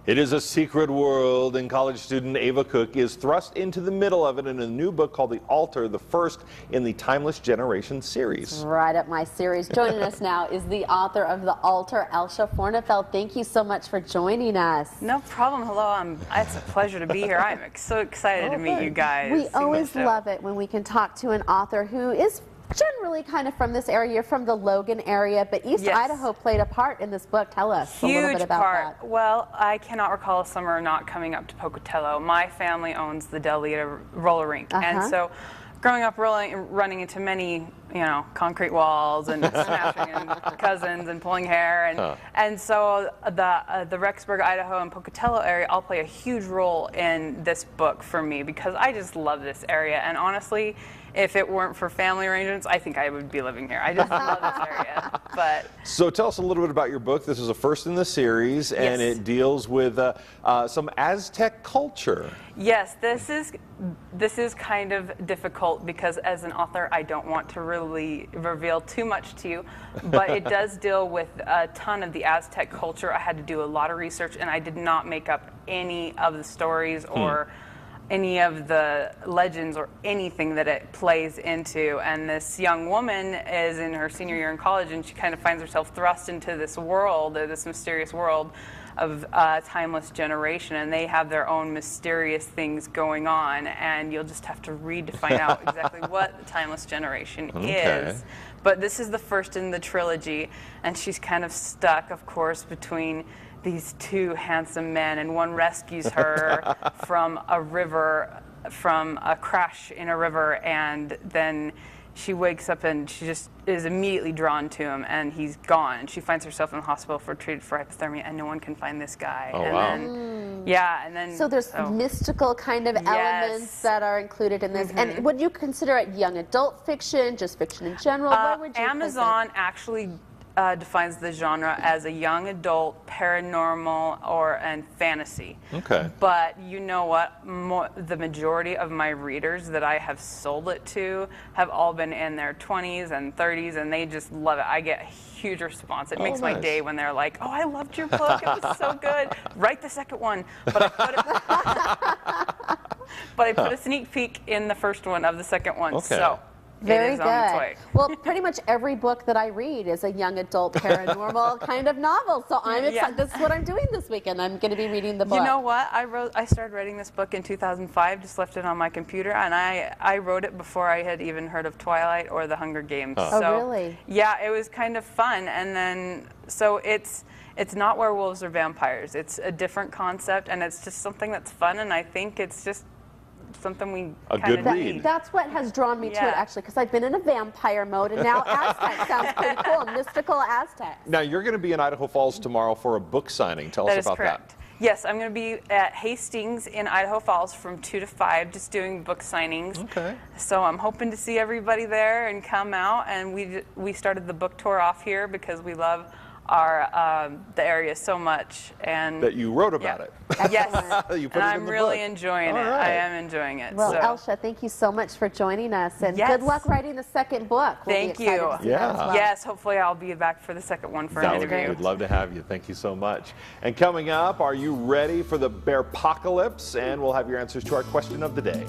It is a secret world, and college student Ava Cook is thrust into the middle of it in a new book called The Altar, the first in the Timeless Generation series. Right up my series. Joining us now is the author of The Altar, Elsha Fornefeld. Thank you so much for joining us. No problem. Hello. It's a pleasure to be here. I'm so excited to meet you guys. We always love it when we can talk to an author who is generally kind of from this area. You're from the Logan area, but East Idaho played a part in this book. Tell us a little bit about that. Well, I cannot recall a summer not coming up to Pocatello. My family owns the Delita roller rink, and so growing up running into many, concrete walls and smashing and cousins and pulling hair, and so the Rexburg, Idaho, and Pocatello area all play a huge role in this book for me because I just love this area. And honestly, if it weren't for family arrangements, I think I would be living here. I just love this area. So tell us a little bit about your book. This is a first in the series, and it deals with some Aztec culture. Yes, this is kind of difficult because as an author, I don't want to really reveal too much to you, but it does deal with a ton of the Aztec culture. I had to do a lot of research, and I did not make up any of the stories or any of the legends or anything that it plays into. And this young woman is in her senior year in college, and she kind of finds herself thrust into this world, this mysterious world of timeless generation, and they have their own mysterious things going on, and you'll just have to read to find out exactly what the timeless generation is. But this is the first in the trilogy, and she's kind of stuck, of course, between these two handsome men, and one rescues her from a river, from a crash in a river, and then she wakes up and she just is immediately drawn to him, and he's gone, and she finds herself in the hospital treated for hypothermia, and no one can find this guy. So there's mystical kind of elements that are included in this. And would you consider it young adult fiction, just fiction in general? What would you Amazon actually defines the genre as a young adult, paranormal, and fantasy. But you know what? The majority of my readers that I have sold it to have all been in their 20s and 30s, and they just love it. I get a huge response. It makes my day when they're like, "Oh, I loved your book. It was so good. Write the second one." But I put a sneak peek in the first one of the second one. So. Very good. Well, pretty much every book that I read is a young adult paranormal kind of novel. So I'm excited. This is what I'm doing this weekend. I'm going to be reading the book. You know what? I started writing this book in 2005. Just left it on my computer, and I wrote it before I had even heard of Twilight or The Hunger Games. Oh, really? Yeah, it was kind of fun. And then so it's not werewolves or vampires. It's a different concept, and it's just something that's fun. And I think it's just something we kind of need. That's what has drawn me to it, actually, because I've been in a vampire mode, and now Aztec sounds pretty cool, mystical Aztecs. Now, you're going to be in Idaho Falls tomorrow for a book signing. Tell us about that. Yes, I'm going to be at Hastings in Idaho Falls from 2 to 5, just doing book signings. So I'm hoping to see everybody there and come out, and we started the book tour off here because we love the area so much, and that you wrote about it. Yes, and I'm really enjoying it. I am enjoying it. Well, Elsha, thank you so much for joining us, and good luck writing the second book. Thank you. Yes, hopefully I'll be back for the second one for an interview. We'd love to have you. Thank you so much. And coming up, are you ready for the bear apocalypse? And we'll have your answers to our question of the day.